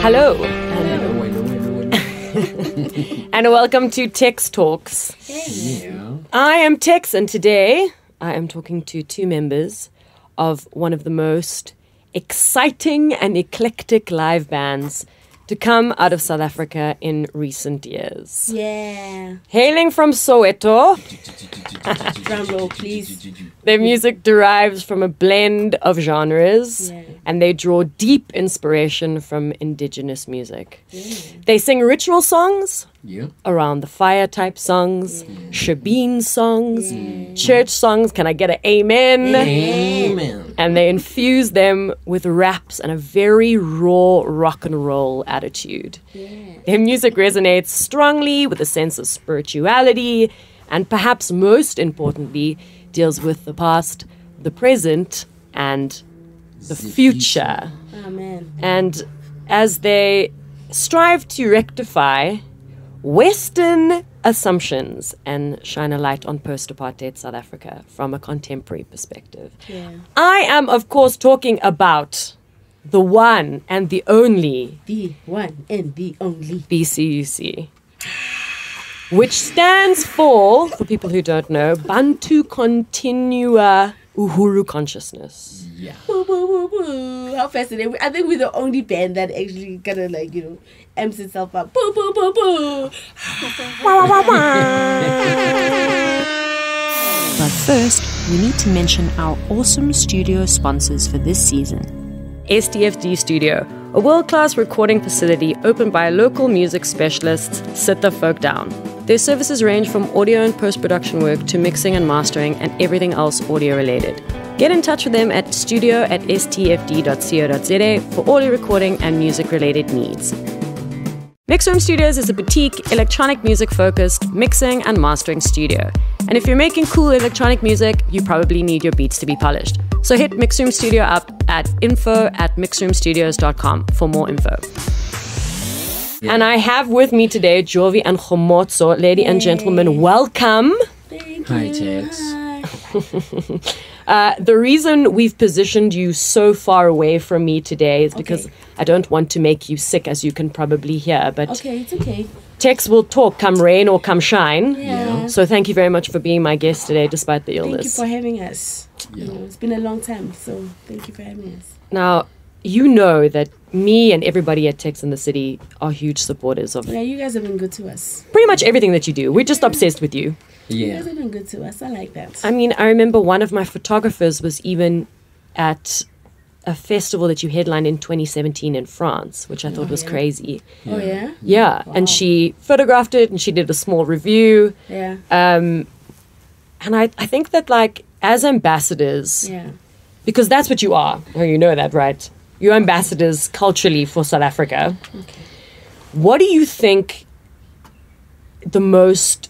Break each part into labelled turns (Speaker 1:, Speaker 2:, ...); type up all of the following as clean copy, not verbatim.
Speaker 1: Hello.
Speaker 2: Hello.
Speaker 1: And welcome to Texx Talks.
Speaker 2: Yeah.
Speaker 1: I am Texx, and today I am talking to two members of one of the most exciting and eclectic live bands to come out of South Africa in recent years.
Speaker 3: Yeah.
Speaker 1: Hailing from Soweto,
Speaker 3: Drum roll, please.
Speaker 1: their music derives from a blend of genres, and they draw deep inspiration from indigenous music. They sing ritual songs,
Speaker 2: Yeah.
Speaker 1: around the fire type songs, shebeen songs, church songs, can I get an amen?
Speaker 2: Amen.
Speaker 1: And they infuse them with raps and a very raw rock and roll attitude. Their music resonates strongly with a sense of spirituality, and perhaps most importantly, deals with the past, the present, and the future.
Speaker 3: Amen.
Speaker 1: And as they strive to rectify Western assumptions and shine a light on post-apartheid South Africa from a contemporary perspective. I am, of course, talking about the one and the only
Speaker 3: The one and the only.
Speaker 1: BCUC, which stands for people who don't know, Bantu Continua Uhuru Consciousness.
Speaker 2: Yeah.
Speaker 3: Woo, woo, woo, woo. How fascinating. I think we're the only band that actually kind of amps itself up. Boo, boo, boo, boo.
Speaker 4: But first, we need to mention our awesome studio sponsors for this season.
Speaker 1: STFD Studio, a world-class recording facility opened by local music specialists, Sit the Folk Down. Their services range from audio and post-production work to mixing and mastering and everything else audio-related. Get in touch with them at studio@stfd.co.za for all your recording and music-related needs. Mixroom Studios is a boutique, electronic music-focused mixing and mastering studio. And if you're making cool electronic music, you probably need your beats to be polished. So hit Mixroom Studio up at info@mixroomstudios.com for more info. And I have with me today Jovi and Khomotso. Lady and gentlemen, welcome.
Speaker 3: Thank
Speaker 2: Hi,
Speaker 3: you.
Speaker 2: Texx.
Speaker 1: The reason we've positioned you so far away from me today is because I don't want to make you sick, as you can probably hear. But
Speaker 3: Okay, it's okay.
Speaker 1: Texx will talk come rain or come shine.
Speaker 3: Yeah.
Speaker 1: So thank you very much for being my guest today, despite the
Speaker 3: Thank you
Speaker 1: illness.
Speaker 3: for having us.
Speaker 2: Yeah.
Speaker 3: It's been a long time, so thank you for having us.
Speaker 1: Now, you know that me and everybody at Texx in the city are huge supporters of
Speaker 3: Yeah, you guys have been good to us.
Speaker 1: pretty much everything that you do. We're just obsessed with you.
Speaker 3: You
Speaker 2: Yeah.
Speaker 3: guys have been good to us. I like that.
Speaker 1: I mean, I remember one of my photographers was even at a festival that you headlined in 2017 in France, which I thought was crazy.
Speaker 3: Oh, yeah?
Speaker 1: Yeah, and she photographed it and she did a small review.
Speaker 3: Yeah.
Speaker 1: And I think that, like, as ambassadors,
Speaker 3: Yeah.
Speaker 1: because that's what you are. Oh, you know that, right? You're ambassadors culturally for South Africa.
Speaker 3: Okay.
Speaker 1: What do you think the most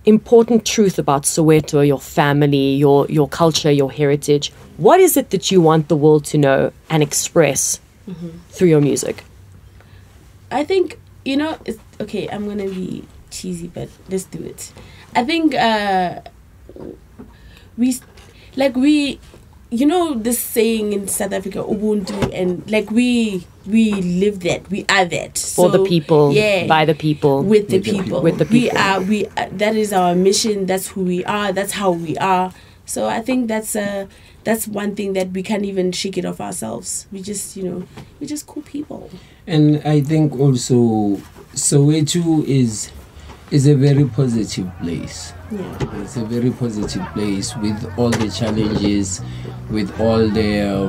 Speaker 1: important truth about Soweto, your family, your culture, your heritage? What is it that you want the world to know and express through your music?
Speaker 3: I think, it's, okay, I'm going to be cheesy, but let's do it. I think this saying in South Africa, Ubuntu, and we live that, we are that.
Speaker 1: For the people, by the people.
Speaker 3: With the people.
Speaker 1: With the people.
Speaker 3: We are, that is our mission, that's who we are, that's how we are. So I think that's one thing that we can't even shake it off ourselves. We just, we're just cool people.
Speaker 2: And I think also Soweto is a very positive place.
Speaker 3: Yeah.
Speaker 2: It's a very positive place with all the challenges, with all the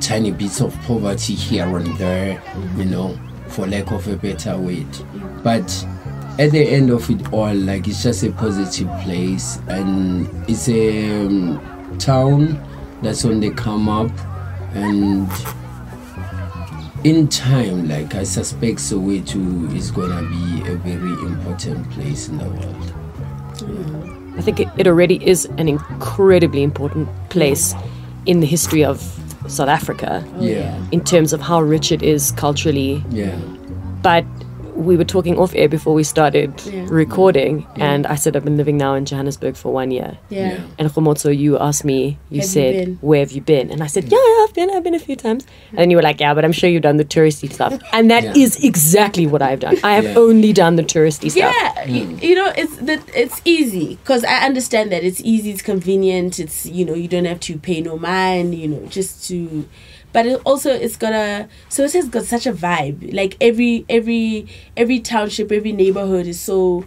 Speaker 2: tiny bits of poverty here and there, for lack of a better word. But at the end of it all, it's just a positive place, and it's a town that's on the come up, and in time, I suspect Soweto is gonna be a very important place in the world.
Speaker 1: I think it already is an incredibly important place in the history of South Africa
Speaker 2: Yeah.
Speaker 1: in terms of how rich it is culturally.
Speaker 2: Yeah.
Speaker 1: But we were talking off air before we started recording, and I said I've been living now in Johannesburg for 1 year.
Speaker 3: Yeah.
Speaker 1: And Khomotso, you asked me, you
Speaker 3: Have you
Speaker 1: said,
Speaker 3: been?
Speaker 1: where have you been? And I said, yeah, I've been a few times. And then you were like, yeah, but I'm sure you've done the touristy stuff. And that is exactly what I've done. I have only done the touristy stuff.
Speaker 3: Yeah, you know, it's easy because I understand that it's easy, it's convenient, it's, you know, you don't have to pay no mind, you know, just to. But it also, it's got such a vibe. Like every township, every neighborhood is so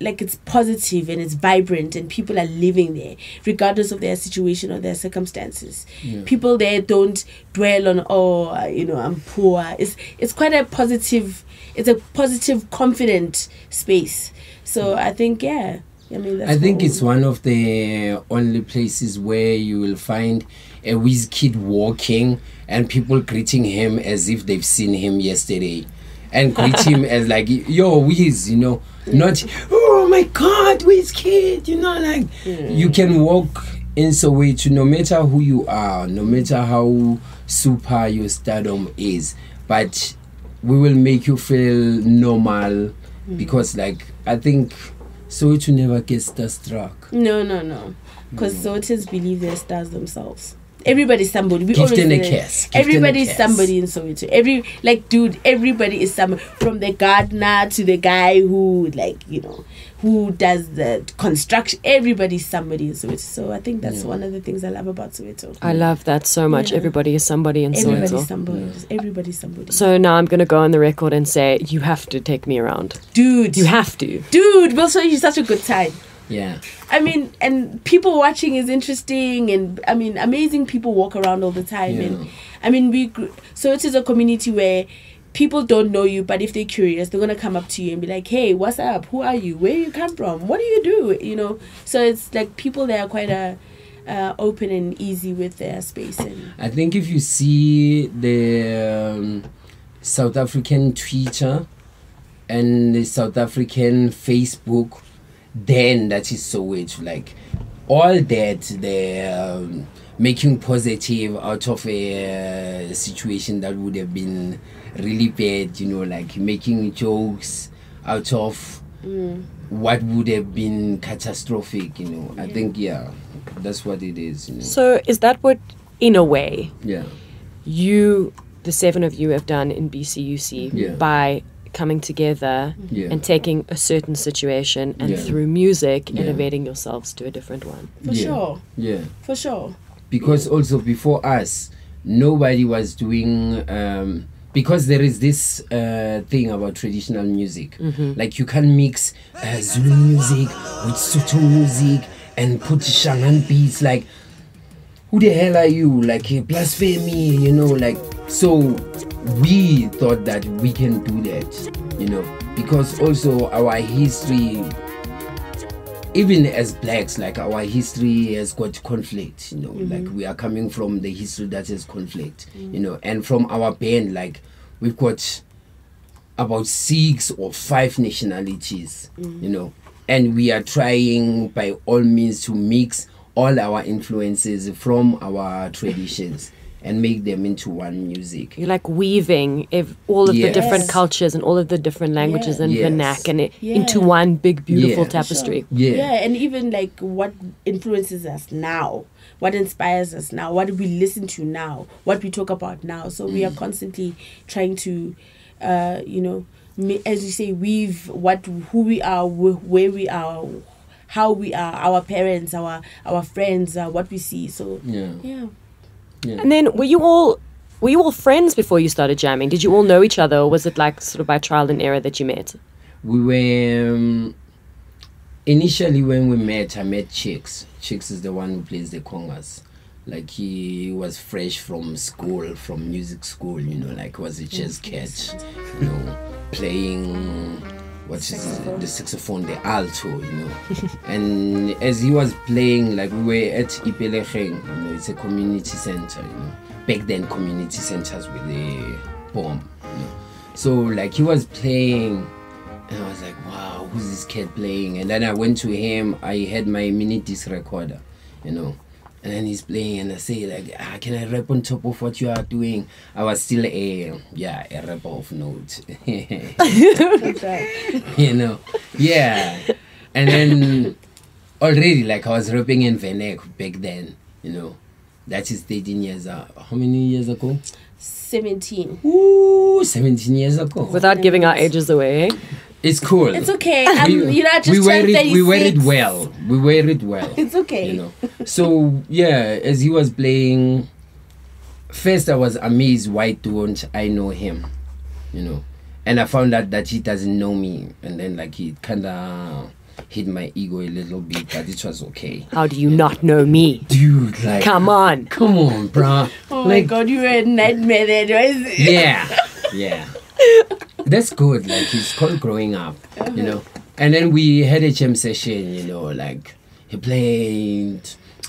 Speaker 3: like it's positive and it's vibrant and people are living there regardless of their situation or their circumstances. People there don't dwell on, you know, I'm poor. It's quite a positive, confident space. So I think, I mean, that's
Speaker 2: I think it's one of the only places where you will find a whiz kid walking and people greeting him as if they've seen him yesterday, and greet him as like, yo, Wiz, you know, not, oh my God, Wiz kid, you know, like you can walk in Soweto no matter who you are, no matter how super your stardom is, but we will make you feel normal because, like, I think Soweto never gets starstruck.
Speaker 3: No. Because Sowetans believe they're stars themselves. Everybody's somebody.
Speaker 2: Give them a kiss.
Speaker 3: Everybody's somebody in Soweto. Everybody is somebody. From the gardener to the guy who, like, you know, who does the construction. Everybody's somebody in Soweto. So I think that's one of the things I love about Soweto.
Speaker 1: I love that so much. Everybody is somebody in Soweto.
Speaker 3: Everybody's somebody.
Speaker 1: So now I'm going to go on the record and say, you have to take me around.
Speaker 3: Dude.
Speaker 1: You have to.
Speaker 3: Dude, we'll show you such a good time.
Speaker 2: Yeah.
Speaker 3: I mean, and people watching is interesting, and I mean, amazing people walk around all the time. And I mean, so it is a community where people don't know you, but if they're curious, they're gonna come up to you and be like, hey, what's up? Who are you? Where you come from? What do you do? You know, so it's like people there are quite open and easy with their space. And
Speaker 2: I think if you see the South African Twitter and the South African Facebook, then that is Soweto. Like all that, they're making positive out of a situation that would have been really bad, you know, like making jokes out of what would have been catastrophic, you know. I think, that's what it is, you know.
Speaker 1: So is that what, in a way,
Speaker 2: you,
Speaker 1: the seven of you, have done in BCUC by coming together and taking a certain situation and through music elevating yourselves to a different one?
Speaker 3: For sure.
Speaker 2: Because also before us, nobody was doing because there is this thing about traditional music. Like you can mix Zulu music with Sotho music and put Shangan beats. Like, who the hell are you? Like Femi, you know, like. So we thought that we can do that, you know, because also our history, even as blacks, like our history has got conflict, you know, like we are coming from the history that has conflict, you know, and from our band, like we've got about 6 or 5 nationalities, you know, and we are trying by all means to mix all our influences from our traditions and make them into one music.
Speaker 1: You're like weaving all of the different cultures and all of the different languages and vernac and into one big beautiful tapestry.
Speaker 3: Sure. And even like what influences us now, what inspires us now, what we listen to now, what we talk about now. So we are constantly trying to, you know, as you say, weave who we are, where we are, how we are, our parents, our friends, what we see. So yeah.
Speaker 1: And then were you all friends before you started jamming? Did you all know each other, or was it like sort of by trial and error that you met?
Speaker 2: We were initially when we met, I met Texx. Texx is the one who plays the congas. Like he was fresh from school, from music school, you know, like was a jazz cat, you know, playing the saxophone, the alto, you know. And as he was playing, like we were at Ipelecheng, you know, it's a community center, you know. Back then community centers with a bomb, you know. So like he was playing and I was like, wow, who's this kid playing? And then I went to him, I had my mini disc recorder, you know. And then he's playing, and I say like, can I rap on top of what you are doing? I was still a rapper of note. You know, yeah. And then already, like, I was rapping in Venek back then, you know. That is 13 years How many years ago?
Speaker 3: 17.
Speaker 2: Ooh, 17 years ago.
Speaker 1: Without giving our ages away.
Speaker 2: It's cool.
Speaker 3: It's okay. You know, I just
Speaker 2: we wear
Speaker 3: turned
Speaker 2: it.
Speaker 3: 36.
Speaker 2: We wear it well. We wear it well.
Speaker 3: It's okay.
Speaker 2: You know. So yeah, as he was playing, first I was amazed. Why don't I know him? You know, and I found out that he doesn't know me, and then like he kinda hit my ego a little bit, but it was okay.
Speaker 1: How do you not know me?
Speaker 2: Dude, like,
Speaker 1: Come on,
Speaker 2: bruh.
Speaker 3: Oh my God, you were a nightmare there, right?
Speaker 2: Yeah. That's good. Like, it's called growing up, you know. And then we had a jam session, you know, like he played,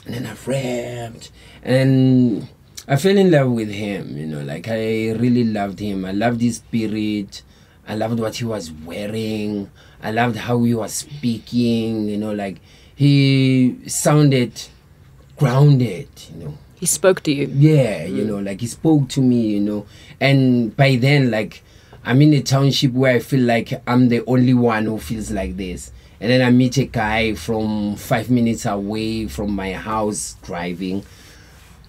Speaker 2: and then I rapped, and I fell in love with him, you know. Like, I really loved him. I loved his spirit. I loved what he was wearing. I loved how he was speaking, you know, like he sounded grounded, you know.
Speaker 1: he spoke to you.
Speaker 2: Yeah, you know, like he spoke to me, you know. And by then, like, I'm in a township where I feel like I'm the only one who feels like this. And then I meet a guy from 5 minutes away from my house driving.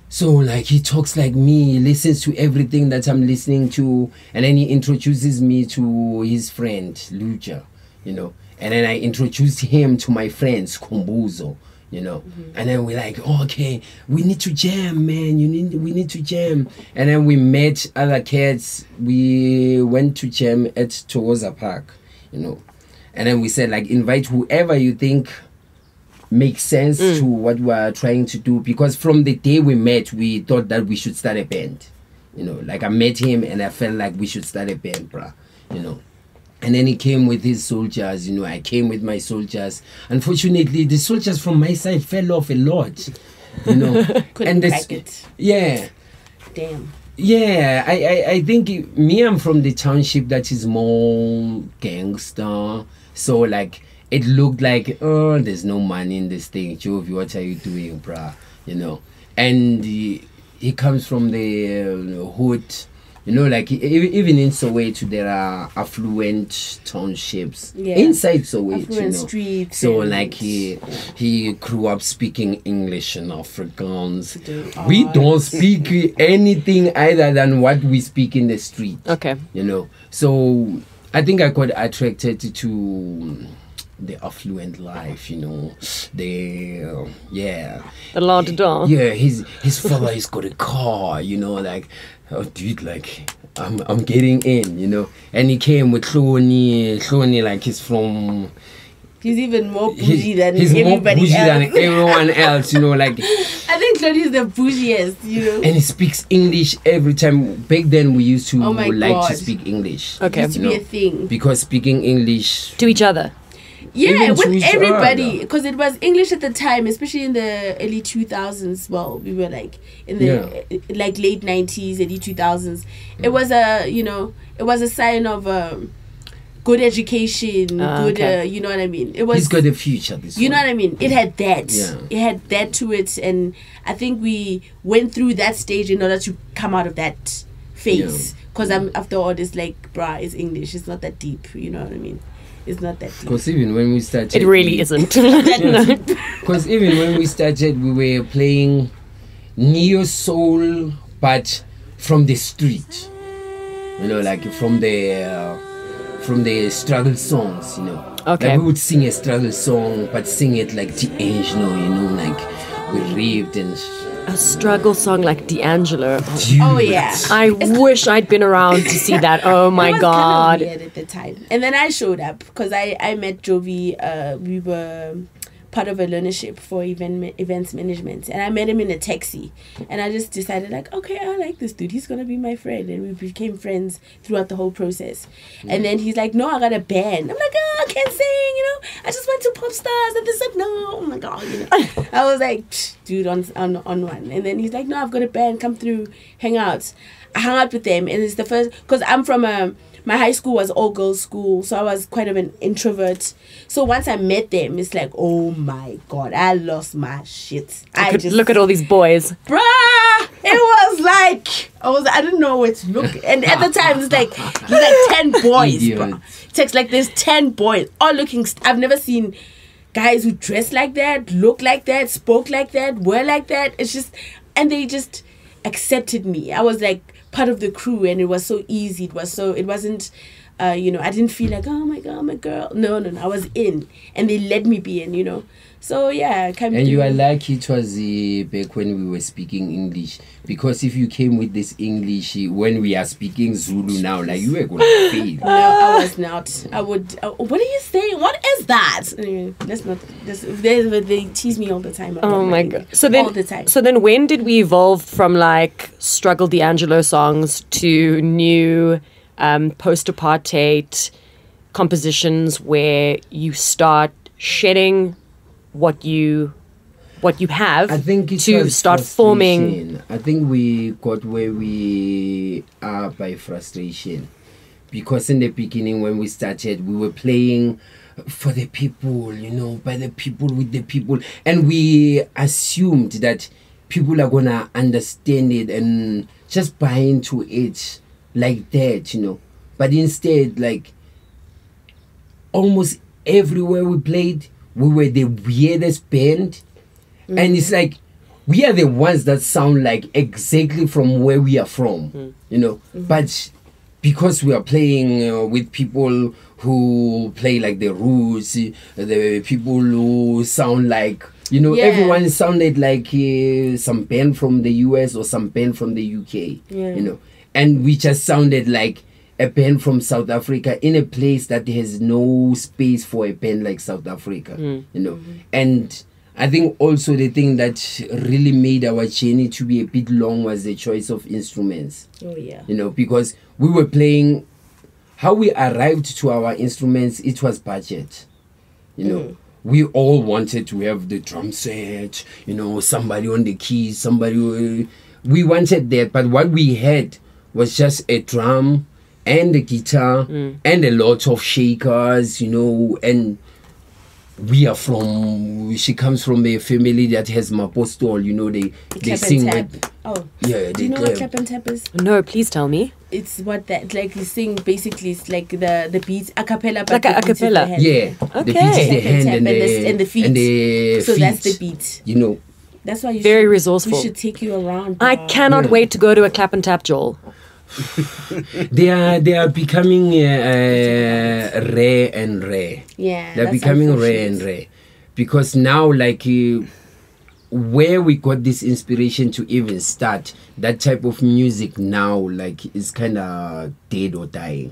Speaker 2: So, like, he talks like me, he listens to everything that I'm listening to. And then he introduces me to his friend, Lucha, you know. And then I introduced him to my friends, Kumbuzo, you know. And then we're like, oh, okay, we need to jam, man. We need to jam. And then we met other kids. We went to jam at Togoza Park, you know. And then we said, like, invite whoever you think makes sense to what we're trying to do. Because from the day we met, we thought that we should start a band. You know, like, I met him and I felt like we should start a band, bruh, you know. And then he came with his soldiers, you know. I came with my soldiers. Unfortunately, the soldiers from my side fell off a lot, you know.
Speaker 3: Couldn't crack it.
Speaker 2: Yeah.
Speaker 3: Damn.
Speaker 2: Yeah, I think I'm from the township that is more gangster. So, like, it looked like, oh, there's no money in this thing. Jovi, what are you doing, bruh? You know. And he comes from the hood. You know, like, even in Soweto, there are affluent townships. Yeah. Inside Soweto,
Speaker 3: affluent,
Speaker 2: you know.
Speaker 3: Streets.
Speaker 2: So, like, he grew up speaking English and Afrikaans. We don't speak anything other than what we speak in the street.
Speaker 1: Okay.
Speaker 2: You know. So, I think I got attracted to the affluent life, you know. The
Speaker 1: la-da-da.
Speaker 2: Yeah, his father has got a car, you know, like, oh, dude, like, I'm getting in, you know. And he came with Hloni, like,
Speaker 3: he's even more bougie than everybody
Speaker 2: more bougie
Speaker 3: else.
Speaker 2: than everyone else, you know, like.
Speaker 3: I think Hloni is the bougiest, you know.
Speaker 2: And he speaks English every time. Back then, we used to
Speaker 3: God.
Speaker 2: to speak English.
Speaker 1: Okay.
Speaker 3: It used to be a thing.
Speaker 2: Because speaking English
Speaker 1: To each other.
Speaker 3: Yeah,
Speaker 2: Even to
Speaker 3: with
Speaker 2: each
Speaker 3: everybody,
Speaker 2: other.
Speaker 3: because it was English at the time, especially in the early 2000s. Well, we were like in the like late 90s, early 2000s. It was a sign of good education,
Speaker 1: okay.
Speaker 3: you know what I mean. It was.
Speaker 2: he's got a future.
Speaker 3: You know what I mean? It had that.
Speaker 2: Yeah.
Speaker 3: It had that to it, and I think we went through that stage in order to come out of that phase. Because after all, it's like, bruh, it's English. It's not that deep. You know what I mean? It's not that deep.
Speaker 2: Because even when we started,
Speaker 1: It really isn't.
Speaker 2: Because even when we started, we were playing neo soul, but from the street. You know, like from the struggle songs. You know.
Speaker 1: Okay.
Speaker 2: Like we would sing a struggle song, but sing it like D'Angelo. You know, like we raved and.
Speaker 1: A struggle song like D'Angelo.
Speaker 2: Dude.
Speaker 3: Oh yeah.
Speaker 1: I wish I'd been around to see that. Oh my
Speaker 3: It was
Speaker 1: God.
Speaker 3: kind of weird at the time. And then I showed up because I met Jovi. We were part of a learnership for events management, and I met him in a taxi, and I just decided, like, okay, I like this dude, he's gonna be my friend, and we became friends throughout the whole process. And then he's like, no, I got a band. I'm like, oh, I can't sing, you know, I just went to Pop Stars. And this like, no, I'm like, oh, you know. I was like, dude, on one. And then he's like, no, I've got a band, come through, hang out. I hung out with them, and it's the first, because I'm from my high school was all girls school, so I was quite of an introvert. So once I met them, it's like, oh my God, I lost my shit. I
Speaker 1: Could
Speaker 3: just
Speaker 1: look at all these boys.
Speaker 3: bruh, it was like I didn't know where to look, and at the time it's like there's like 10 boys, bruh. Texx, like there's 10 boys all looking. I've never seen guys who dress like that, look like that, spoke like that, were like that. It's just, and they just accepted me. I was like part of the crew, and it was so easy. It wasn't I didn't feel like, oh my God, I'm a girl. No, I was in, and they let me be in, So yeah,
Speaker 2: and you are lucky it was back when we were speaking English, because if you came with this English when we are speaking Zulu now, like you were going to fail.
Speaker 3: No, I was not. I would. What are you saying? What is that? That's not. They tease me all the time.
Speaker 1: Oh my God!
Speaker 3: All the time.
Speaker 1: So then, when did we evolve from like Struggle D'Angelo songs to new post-apartheid compositions where you start shedding what you have,
Speaker 2: I think it
Speaker 1: to start forming?
Speaker 2: I think we got where we are by frustration, because in the beginning when we started, we were playing for the people, by the people, with the people, and we assumed that people are gonna understand it and just buy into it like that, but instead, like almost everywhere we played, we were the weirdest band. And it's like we are the ones that sound like exactly from where we are from, but because we are playing with people who play like the Roots, the people who sound like, everyone sounded like some band from the US or some band from the UK, and we just sounded like a band from South Africa in a place that has no space for a band like South Africa, and I think also the thing that really made our journey to be a bit long was the choice of instruments.
Speaker 3: Oh yeah.
Speaker 2: Because we were playing, how we arrived to our instruments, it was budget. We all wanted to have the drum set, somebody on the keys, we wanted that, but what we had was just a drum and a guitar and a lot of shakers, and she comes from a family that has mapostol, they sing with,
Speaker 3: do you know what clap and tap is?
Speaker 1: No, please tell me.
Speaker 3: It's what that, like, you sing, basically it's like the beats a cappella, but
Speaker 1: like a cappella.
Speaker 2: Okay. The beat is the hand and the feet.
Speaker 3: So
Speaker 2: feet,
Speaker 3: that's the beat. That's why
Speaker 1: very resourceful.
Speaker 3: We should take you around.
Speaker 1: I cannot wait to go to a clap and tap, Joel.
Speaker 2: They are becoming rare and rare.
Speaker 3: Yeah,
Speaker 2: they're becoming rare and rare, because now, like, where we got this inspiration to even start that type of music now, like, is kind of dead or dying.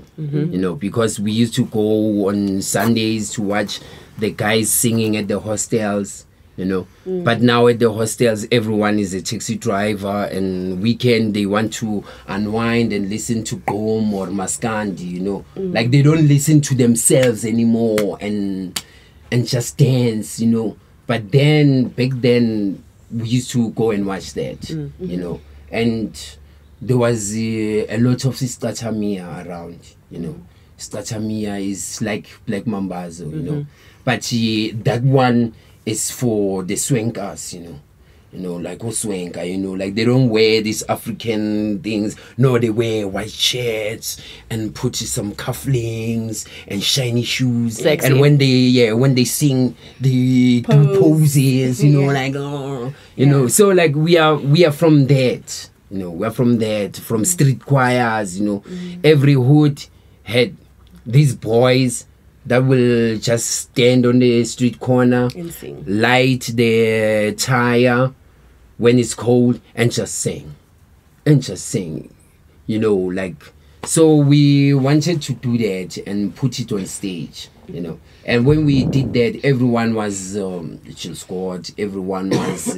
Speaker 2: Because we used to go on Sundays to watch the guys singing at the hostels. But now at the hostels, everyone is a taxi driver, and weekend they want to unwind and listen to Gom or Maskandi, like they don't listen to themselves anymore and just dance, But then, back then, we used to go and watch that, and there was a lot of Statamia around, Statamia is like Black Mambazo, but that one is for the swankers, like swanker, like they don't wear these African things. No, they wear white shirts and put some cufflinks and shiny shoes.
Speaker 1: Sexy.
Speaker 2: And when they sing, they do poses, like So like we are from that, we're from that, from street choirs, Every hood had these boys that will just stand on the street corner, light the tire when it's cold, and just sing. Like, so we wanted to do that and put it on stage, And when we did that, everyone was Chill Squad, everyone was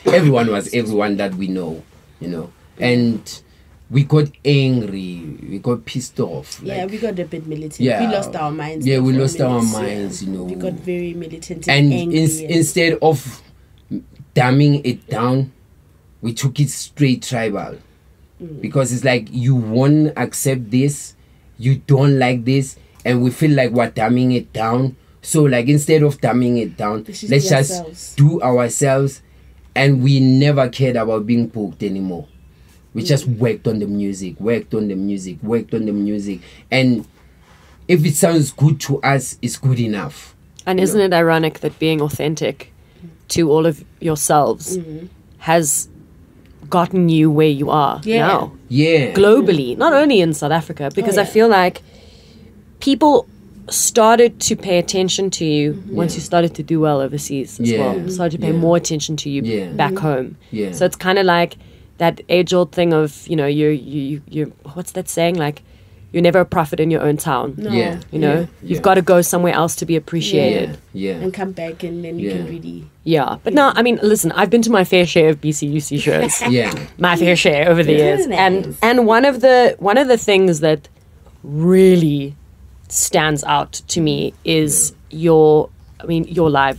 Speaker 2: everyone that we know, And we got angry, we got pissed off.
Speaker 3: Yeah, we got a bit militant. We lost our minds.
Speaker 2: Yeah, we lost our minds,
Speaker 3: We got very militant
Speaker 2: and
Speaker 3: angry.
Speaker 2: Instead of dumbing it down, we took it straight tribal. Because it's like, you won't accept this, you don't like this, and we feel like we're dumbing it down. So like instead of dumbing it down, let's just do ourselves. And we never cared about being booked anymore. We just worked on the music. And if it sounds good to us, it's good enough.
Speaker 1: And isn't it ironic that being authentic to all of yourselves has gotten you where you are now?
Speaker 2: Yeah.
Speaker 1: Globally, not only in South Africa, because I feel like people started to pay attention to you once you started to do well overseas as well. Started to pay more attention to you back home.
Speaker 2: Yeah.
Speaker 1: So it's kind of like that age-old thing of, you what's that saying? Like, you're never a prophet in your own town.
Speaker 3: No.
Speaker 2: Yeah.
Speaker 1: You've got to go somewhere else to be appreciated.
Speaker 2: Yeah.
Speaker 3: And come back, and then you can really...
Speaker 1: Yeah. But now, I mean, listen, I've been to my fair share of BCUC shows. My fair share over the years.
Speaker 3: Nice.
Speaker 1: And one of the things that really stands out to me is your live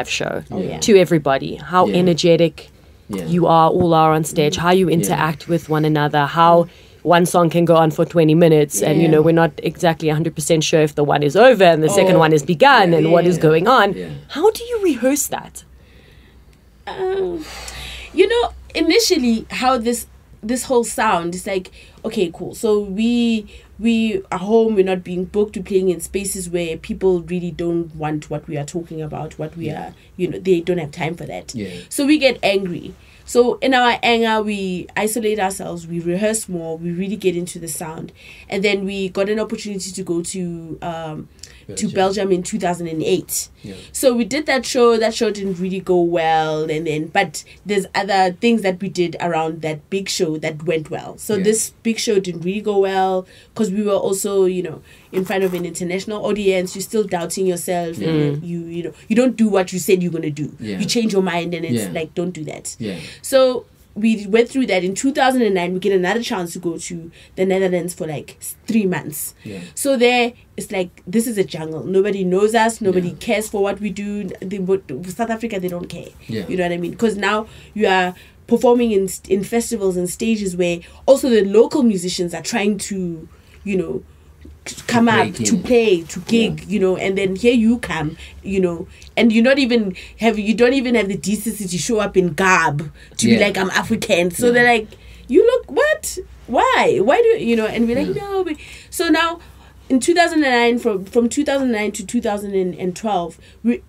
Speaker 1: show to everybody. How energetic you all are on stage, how you interact with one another, how one song can go on for 20 minutes and we're not exactly 100% sure if the one is over and the second one is begun and what is going on. How do you rehearse that?
Speaker 3: Initially how this whole sound is like, okay, cool, so we are home, we're not being booked, we're playing in spaces where people really don't want what we are talking about, what we are, they don't have time for that. So we get angry. So in our anger, we isolate ourselves, we rehearse more, we really get into the sound. And then we got an opportunity to go to Belgium in 2008. So we did that show. That show didn't really go well, but there's other things that we did around that big show that went well. So this big show didn't really go well because we were also, in front of an international audience. You're still doubting yourself. And you don't do what you said you're gonna do. You change your mind, and it's like, don't do that. So we went through that. In 2009, we get another chance to go to the Netherlands for like 3 months. So there, it's like, this is a jungle. Nobody knows us. Nobody cares for what we do. South Africa, they don't care. You know what I mean? Because now you are performing in festivals and stages where also the local musicians are trying to, come up to play, to gig, and then here you come, and you don't even have the decency to show up in garb to be like, I'm African. So they're like, you look, what? Why do and we're like, no. So now in 2009, from 2009 to 2012,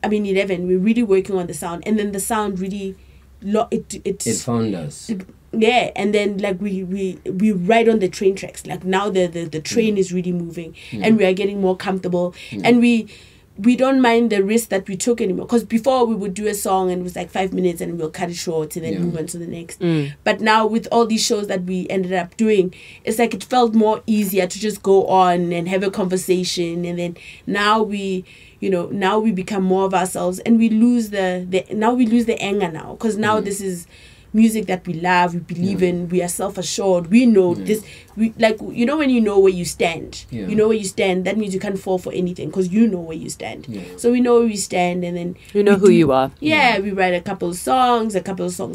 Speaker 3: 11, we're really working on the sound, and then the sound really it
Speaker 2: found us.
Speaker 3: And then like we ride on the train tracks. Like now the train is really moving, and we are getting more comfortable, and we don't mind the risk that we took anymore. Because before we would do a song and it was like 5 minutes and we'll cut it short and then move on to the next. But now with all these shows that we ended up doing, it's like it felt more easier to just go on and have a conversation, and then now we become more of ourselves, and we lose the anger now, because now this is music that we love, we believe in, we are self-assured, we know this, we like, when you know where you stand, that means you can't fall for anything, because you know where you stand. So we know where we stand, and then
Speaker 1: who you are.
Speaker 3: We write a couple of songs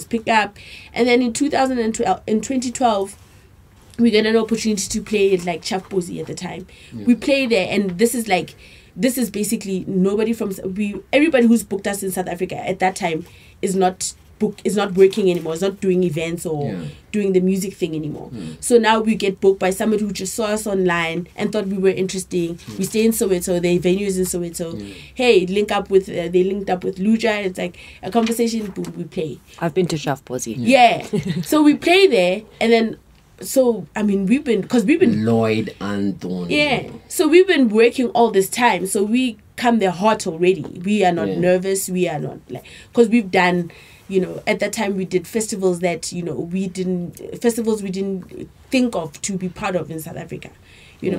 Speaker 3: pick up, and then in 2012 we get an opportunity to play at like Chafpozi at the time. We play there, and this is basically everybody who's booked us in South Africa at that time is not working anymore, is not doing events or doing the music thing anymore. So now we get booked by somebody who just saw us online and thought we were interesting. We stay in Soweto, the venue is in Soweto. Hey, they linked up with Luja. It's like a conversation, boom, we play.
Speaker 1: I've been to Chafpozi.
Speaker 3: So we play there, and then we've been
Speaker 2: Lloyd and Don.
Speaker 3: So we've been working all this time, so we come there hot already. We are not nervous, we are not like, because we've done, at that time we did festivals that we didn't think of to be part of in South Africa.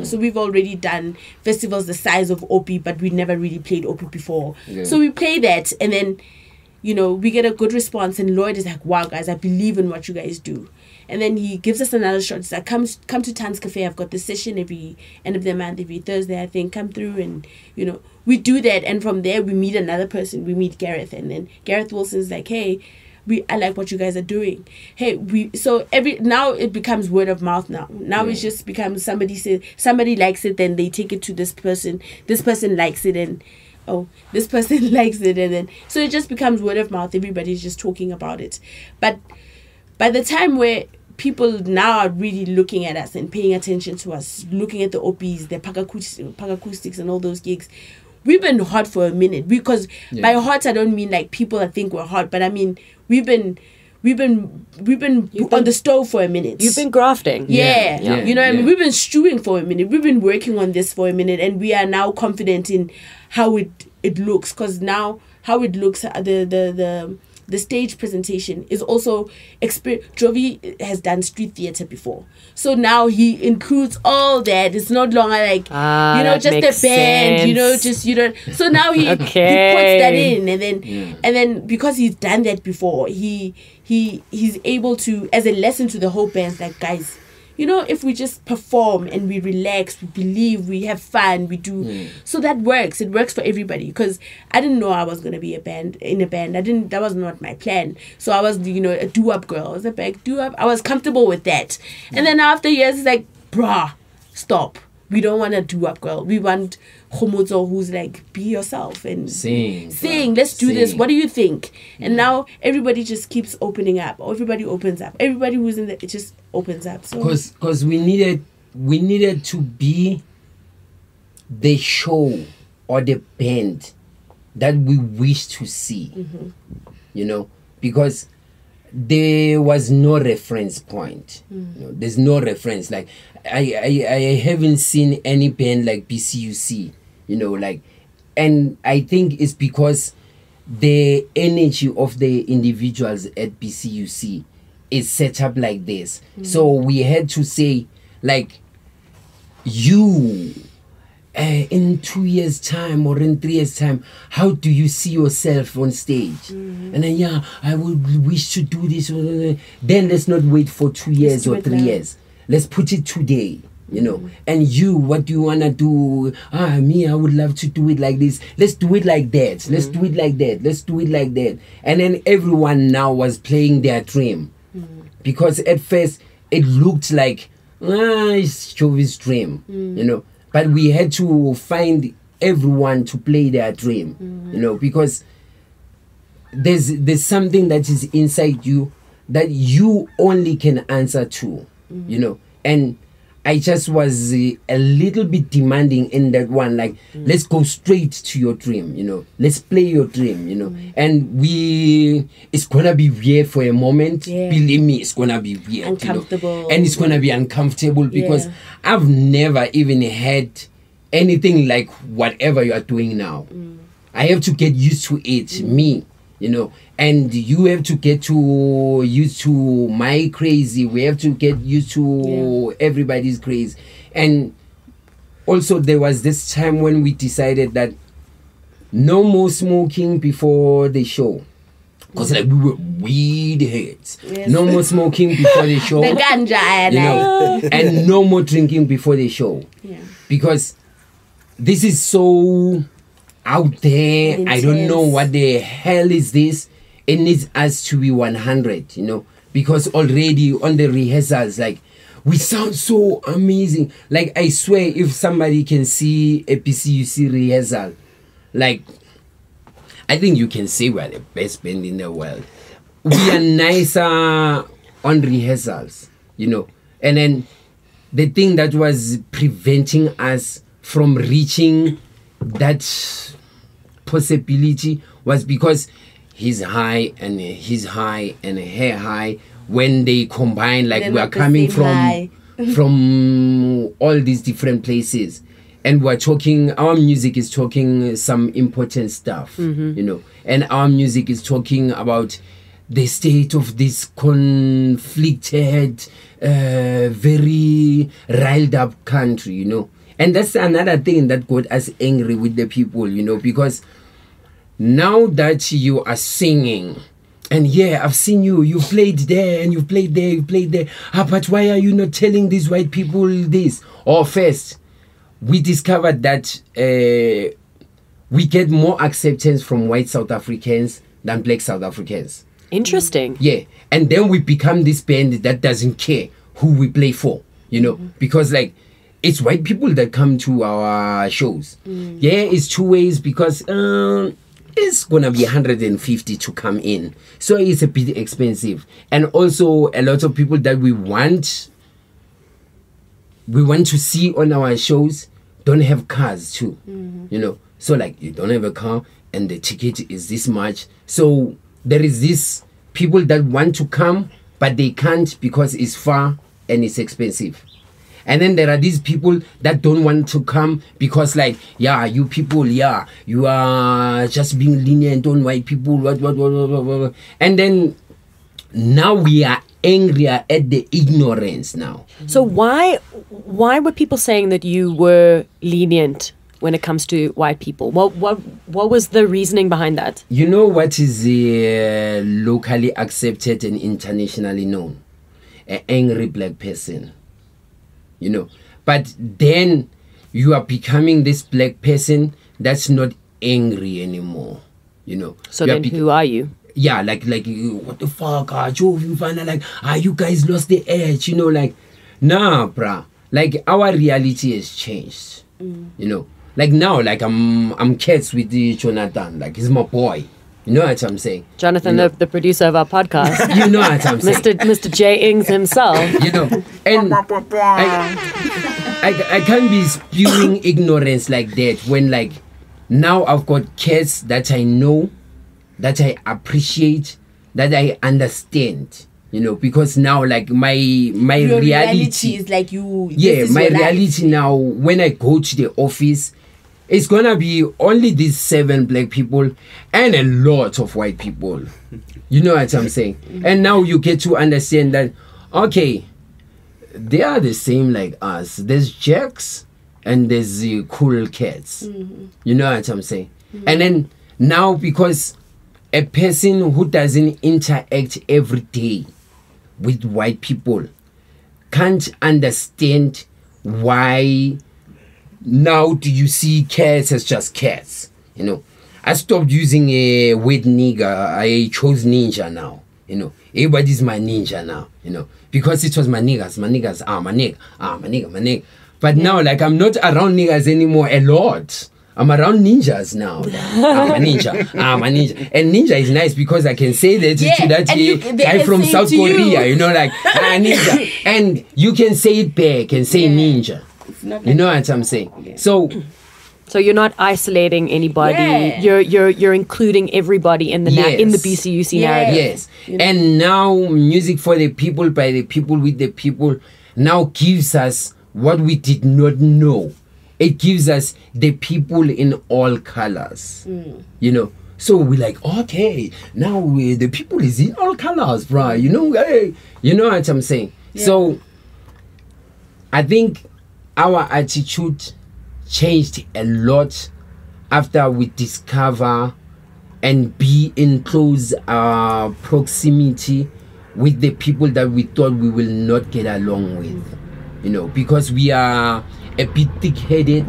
Speaker 3: So we've already done festivals the size of Opi, but we never really played Opi before. So we play that, and then we get a good response, and Lloyd is like, wow guys, I believe in what you guys do. And then he gives us another shot. He's like, come to Tan's Cafe. I've got this session every end of the month, every Thursday, I think. Come through, and we do that. And from there, we meet another person. We meet Gareth, and then Gareth Wilson's like, hey, I like what you guys are doing. Hey, now it becomes word of mouth now. Now it just becomes somebody likes it, then they take it to this person likes it, and this person likes it, and then so it just becomes word of mouth. Everybody's just talking about it. But by the time where people now are really looking at us and paying attention to us, looking at the OPs, the Pacacoustics and all those gigs, we've been hot for a minute. Because by hot I don't mean like people that think we're hot, but I mean we've been on the stove for a minute.
Speaker 1: You've been grafting.
Speaker 3: Yeah. You know what I mean? We've been stewing for a minute. We've been working on this for a minute, and we are now confident in how it looks. Because now how it looks, the stage presentation is also Jovi has done street theater before, so now he includes all that. It's not longer like just a band, so now he puts that in, and then because he's done that before, he's able to, as a lesson to the whole band, like, guys, if we just perform and we relax, we believe, we have fun, we do. So that works. It works for everybody. Because I didn't know I was going to be in a band. That was not my plan. So I was, a doo-wop girl. I was a big doo-wop. I was comfortable with that. And then after years, it's like, bruh, stop. We don't want a doo-wop girl. We want Khomozo who's like, be yourself and sing. Let's do this. What do you think? And now everybody just keeps opening up. Everybody opens up. Everybody who's in it just opens up. So
Speaker 2: because we needed to be the show or the band that we wish to see. Because there was no reference point. There's no reference. Like I haven't seen any band like BCUC, and I think it's because the energy of the individuals at BCUC is set up like this. So we had to say, like, you in 2 years' time or in 3 years' time, how do you see yourself on stage? And then I would wish to do this. Then let's not wait for 2 years or 3 years. Let's put it today, And you, what do you want to do? Me, I would love to do it like this. Let's do it like that. Let's do it like that. Let's do it like that. And then everyone now was playing their dream. Because at first it looked like, it's Jovi's dream, But we had to find everyone to play their dream, because there's something that is inside you that you only can answer to, And I just was a little bit demanding in that one, like, let's go straight to your dream, Let's play your dream, And it's gonna be weird for a moment. Believe me, it's gonna be weird,
Speaker 3: uncomfortable,
Speaker 2: and it's gonna be uncomfortable because I've never even had anything like whatever you are doing now. I have to get used to it, me, and you have to get used to my crazy. We have to get used to everybody's craze. And also there was this time when we decided that no more smoking before the show. Because we were weed heads. No more smoking before the show.
Speaker 3: The ganja,
Speaker 2: and no more drinking before the show. Because this is so out there. Intense. I don't know what the hell is this. It needs us to be 100, because already on the rehearsals, like, we sound so amazing. Like, I swear, if somebody can see a BCUC rehearsal, like, I think you can say we're the best band in the world. We are nicer on rehearsals, And then the thing that was preventing us from reaching that possibility was because he's high and her high. When they combine, like, we are coming from all these different places, and we're talking, our music is talking some important stuff, and our music is talking about the state of this conflicted, very riled up country, And that's another thing that got us angry with the people, because now that you are singing, and I've seen you played there and you played there, but why are you not telling these white people this? Or first, we discovered that we get more acceptance from white South Africans than black South Africans.
Speaker 1: Interesting.
Speaker 2: Yeah. And then we become this band that doesn't care who we play for, you know, because like it's white people that come to our shows. Yeah, it's two ways because it's gonna be 150 to come in, so it's a bit expensive. And also a lot of people that we want to see on our shows don't have cars too, you know. So like you don't have a car and the ticket is this much, so there is this people that want to come but they can't because it's far and it's expensive. And then there are these people that don't want to come because like, yeah, you people, yeah, you are just being lenient on white people, what. And then now we are angrier at the ignorance now.
Speaker 1: So why were people saying that you were lenient when it comes to white people? What was the reasoning behind that?
Speaker 2: You know what is locally accepted and internationally known? An angry black person. You know, but then you are becoming this black person that's not angry anymore, you know.
Speaker 1: So then who are you?
Speaker 2: Yeah, like what the fuck, you guys lost the edge, you know, like, nah, bruh, like our reality has changed, you know. Like now, like I'm kids with the Jonathan, like he's my boy. You know what I'm saying?
Speaker 1: Jonathan,
Speaker 2: you know?
Speaker 1: the producer of our podcast.
Speaker 2: You know what I'm saying?
Speaker 1: Mr. J. Ings himself.
Speaker 2: You know, and I can't be spewing ignorance like that when like now I've got kids that I know, that I appreciate, that I understand. You know, because now like my
Speaker 3: Your
Speaker 2: reality
Speaker 3: is like you.
Speaker 2: Yeah, my reality now when I go to the office, it's gonna be only these 7 black people and a lot of white people. You know what I'm saying? And now you get to understand that, okay, they are the same like us. There's jacks and there's the cool cats. You know what I'm saying? And then now because a person who doesn't interact every day with white people can't understand why now do you see cats as just cats, you know. I stopped using a word nigger. I chose ninja now, you know. Everybody's my ninja now, you know, because it was my niggas, my nigga. But now, like, I'm not around niggas anymore a lot. I'm around ninjas now. I'm a ninja. And ninja is nice because I can say that to that guy from South Korea, you know, like, ninja. And you can say it back and say ninja. You know what I'm saying? Yeah. So
Speaker 1: you're not isolating anybody. Yeah. You're including everybody in the in the BCUC narrative.
Speaker 2: Yes. And now music for the people, by the people, with the people, now gives us what we did not know. It gives us the people in all colors. You know. So we're like, okay, now the people is in all colors, bro. You know, hey, you know what I'm saying? Yeah. So I think our attitude changed a lot after we discover and be in close proximity with the people that we thought we will not get along with, you know, because we are a bit thick-headed,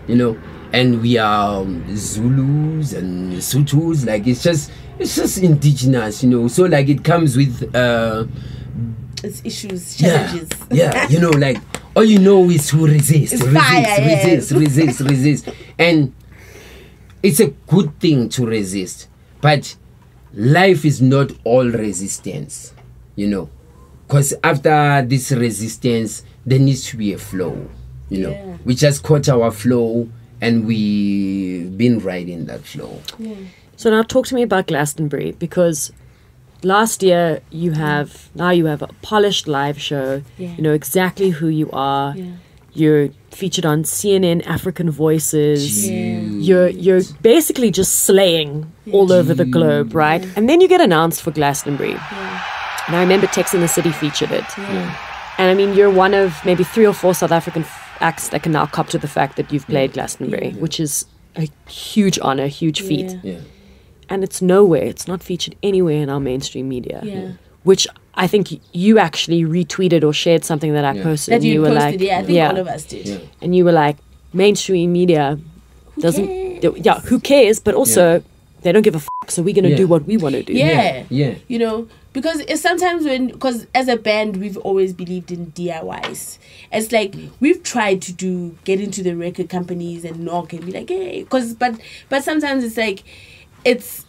Speaker 2: you know, and we are Zulus and Sutus, like it's just indigenous, you know, so like it comes with
Speaker 3: it's issues, challenges.
Speaker 2: Yeah, you know, like all you know is to resist. And it's a good thing to resist. But life is not all resistance, you know. Because after this resistance, there needs to be a flow, you know. Yeah. We just caught our flow and we've been riding that flow.
Speaker 3: Yeah.
Speaker 1: So now talk to me about Glastonbury, because last year you have a polished live show.
Speaker 3: Yeah.
Speaker 1: You know exactly who you are.
Speaker 3: Yeah.
Speaker 1: You're featured on CNN African Voices.
Speaker 3: Yeah.
Speaker 1: You're basically just slaying all over the globe, right?
Speaker 3: Yeah.
Speaker 1: And then you get announced for Glastonbury.
Speaker 3: Yeah.
Speaker 1: And I remember Texx in the City featured it.
Speaker 3: Yeah.
Speaker 1: And I mean, you're one of maybe 3 or 4 South African acts that can now cop to the fact that you've played Glastonbury, which is a huge honor, huge feat.
Speaker 2: Yeah.
Speaker 1: And it's nowhere. It's not featured anywhere in our mainstream media.
Speaker 3: Yeah.
Speaker 1: Which I think you actually retweeted or shared something that I posted.
Speaker 3: That
Speaker 1: and
Speaker 3: you
Speaker 1: were
Speaker 3: posted,
Speaker 1: like,
Speaker 3: I think all of us did.
Speaker 2: Yeah.
Speaker 1: And you were like, mainstream media
Speaker 3: Who cares?
Speaker 1: who cares? But also, they don't give a fuck, so we're going to do what we want to do.
Speaker 3: Yeah.
Speaker 2: Yeah.
Speaker 3: You know, because it's sometimes because as a band, we've always believed in DIYs. It's like, we've tried to get into the record companies and knock and be like, hey, but sometimes it's like, it's,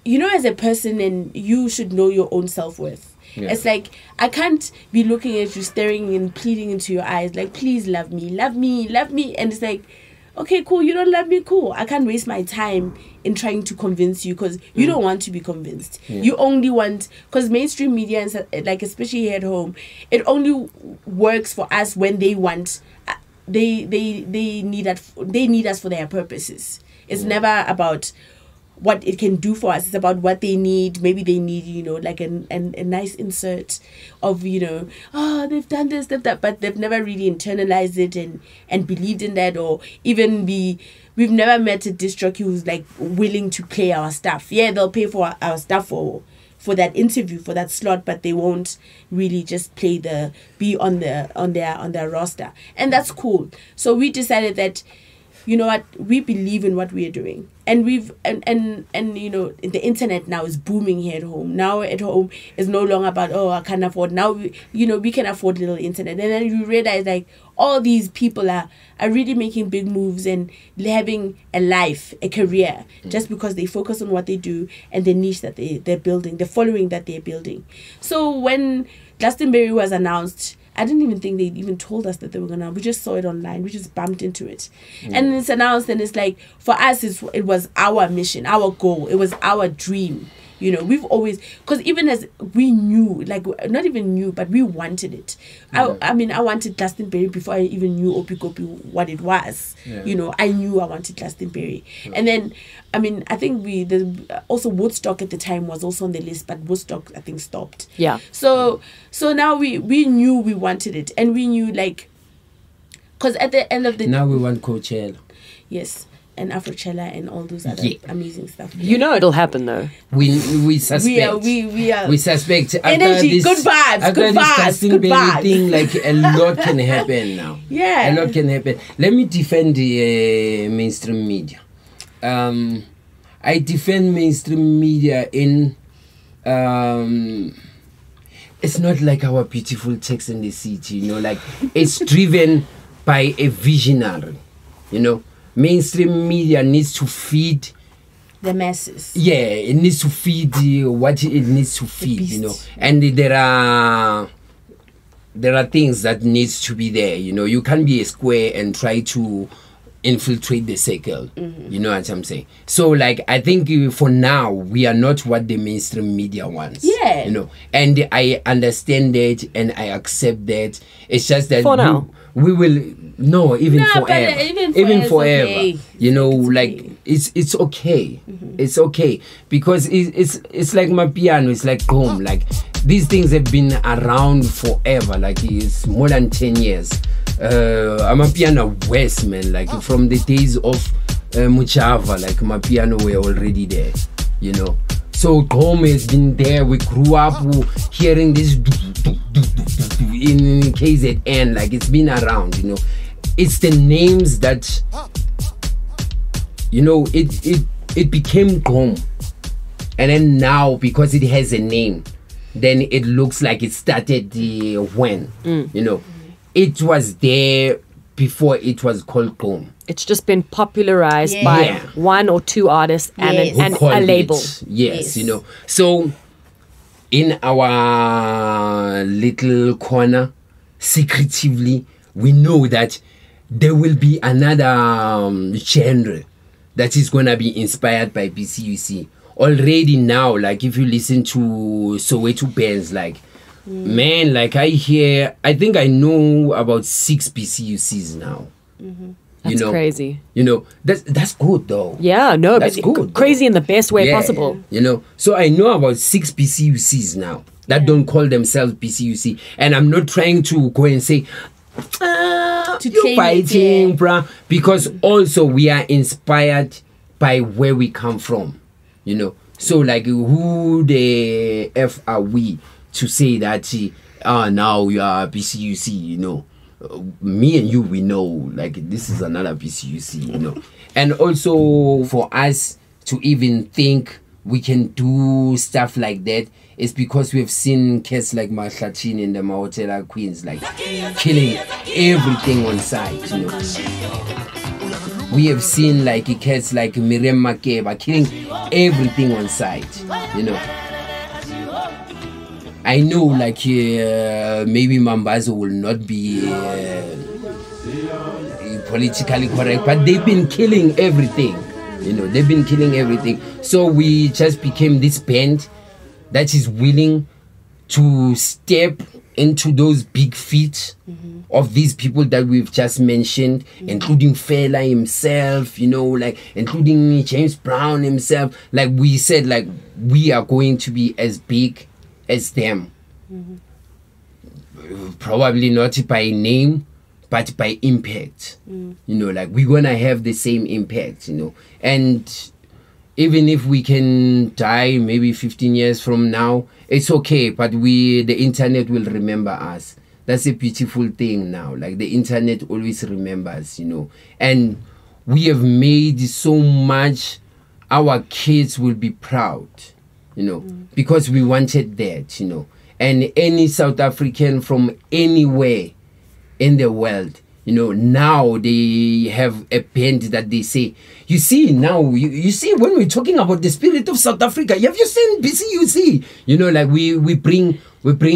Speaker 3: you know, as a person, and you should know your own self-worth. Yeah. It's like, I can't be looking at you, staring and pleading into your eyes, like, please love me, love me, love me. And it's like, okay, cool, you don't love me, cool. I can't waste my time in trying to convince you, because you don't want to be convinced. Yeah. You only want, because mainstream media, and like especially here at home, it only works for us when they want, they need us for their purposes. It's never about what it can do for us. It's about what they need. Maybe they need, you know, like a nice insert of, you know, oh, they've done this, they've that, but they've never really internalized it and believed in that, or even we've never met a disc jockey who's like willing to play our stuff. Yeah, they'll pay for our stuff for that interview, for that slot, but they won't really just be on their roster. And that's cool. So we decided that, you know what, we believe in what we are doing, and and you know, the internet now is booming here at home. Now at home is no longer about, oh, I can't afford. Now we can afford little internet, and then you realize like all these people are really making big moves and having a life, a career, just because they focus on what they do and the niche that they're building, the following that they're building. So when Glastonbury was announced, I didn't even think they even told us that they were gonna. We just saw it online. We just bumped into it, and it's announced. And it's like, for us, it was our mission, our goal. It was our dream. You know, we've always, because even as we knew, like, not even knew, but we wanted it. I mean, I wanted Glastonbury before I even knew Opikopi what it was. Yeah. You know, I knew I wanted Glastonbury. Yeah. And then, I mean, I think also Woodstock at the time was also on the list, but Woodstock, I think, stopped.
Speaker 1: Yeah.
Speaker 3: So now we knew we wanted it, and we knew, like, because at the end of the...
Speaker 2: Now we want Coachella.
Speaker 3: Yes. And Afrochella and all those other amazing stuff.
Speaker 1: You know it'll happen though.
Speaker 2: We suspect. We suspect.
Speaker 3: Energy, good vibes, good vibes.
Speaker 2: Thing, like, a lot can happen now.
Speaker 3: Yeah,
Speaker 2: a lot can happen. Let me defend the mainstream media. I defend mainstream media in. It's not like our beautiful Texx in the City. You know, like, it's driven by a visionary. You know. Mainstream media needs to feed
Speaker 3: the masses.
Speaker 2: Yeah, it needs to feed what it needs to feed, you know. And there are things that needs to be there, you know. You can't be a square and try to infiltrate the circle. You know what I'm saying? So, like, I think for now we are not what the mainstream media wants.
Speaker 3: Yeah.
Speaker 2: You know, and I understand that and I accept that. It's just that
Speaker 1: for now.
Speaker 2: We will forever. Even forever. Okay. You know, like, it's okay. It's okay, because it's like my piano. It's like home. Like, these things have been around forever. Like, it's more than 10 years. I'm a piano West, man. Like, from the days of Muchava, like, my piano were already there. You know. So home has been there. We grew up hearing this in KZN. Like, it's been around, you know. It's the names that, you know, it became home. And then now, because it has a name, then it looks like it started when, you know. It was there before it was called home. It's
Speaker 1: just been popularized by one or two artists and a label.
Speaker 2: Yes, you know. So in our little corner, secretively, we know that there will be another genre that is going to be inspired by BCUC. Already now, like, if you listen to Soweto bands, like, man, like, I think I know about 6 BCUCs now.
Speaker 1: That's crazy.
Speaker 2: You know, that's good though.
Speaker 1: Yeah, no, that's good. Crazy in the best way possible.
Speaker 2: You know, so I know about 6 BCUCs now that don't call themselves BCUC, and I'm not trying to go and say, you're fighting, bruh, because also we are inspired by where we come from. You know, so, like, who the F are we to say that now you are BCUC, you know? Me and you, we know, like, this is another BCUC, you know. And also for us, to even think we can do stuff like that is because we've seen cats like Mahlatin and the Mahotela Queens like killing everything on sight, you know. We have seen like cats like Miriam Makeba killing everything on sight, you know. I know like maybe Mambazo will not be politically correct, but they've been killing everything, you know, they've been killing everything. So we just became this band that is willing to step into those big feet of these people that we've just mentioned, including Fela himself, you know, like including James Brown himself. Like we said, like we are going to be as big as them. Probably not by name, but by impact. You know, like we're gonna have the same impact, you know. And even if we can die maybe 15 years from now, it's okay, but the internet will remember us. That's a beautiful thing now. Like the internet always remembers, you know. And we have made so much, our kids will be proud, you know, because we wanted that, you know. And any South African from anywhere in the world, you know, now they have a band that they say, you see, now, you see, when we're talking about the spirit of South Africa, have you seen BCUC? You know, like we bring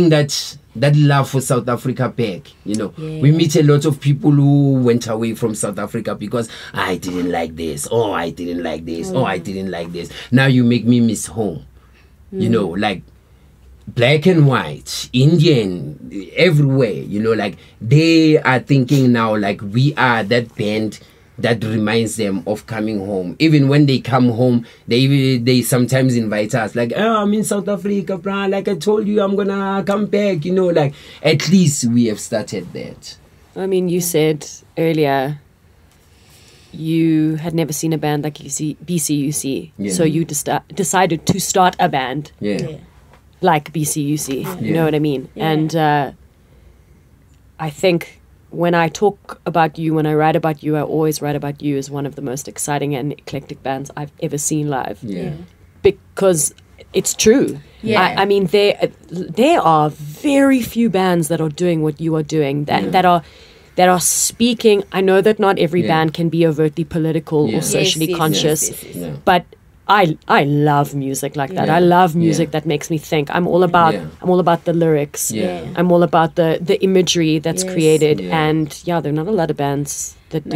Speaker 2: that love for South Africa back, you know.
Speaker 3: Yeah.
Speaker 2: We meet a lot of people who went away from South Africa because I didn't like this, oh, I didn't like this, oh, I didn't like this. Now you make me miss home, you know, like black and white, Indian, everywhere, you know, like they are thinking now like we are that band that reminds them of coming home. Even when they come home, they sometimes invite us like, oh, I'm in South Africa, bruh, like I told you I'm gonna come back, you know, like at least we have started that.
Speaker 1: I mean, you said earlier you had never seen a band like BCUC, so you decided to start a band. Like BCUC, you know what I mean? And I think when I talk about you, when I write about you, I always write about you as one of the most exciting and eclectic bands I've ever seen live. Because it's true. I mean, there are very few bands that are doing what you are doing, that are speaking. I know that not every band can be overtly political or socially conscious, but I love music like that. I love music that makes me think. I'm all about the lyrics. I'm all about the imagery that's created. And there are not a lot of bands that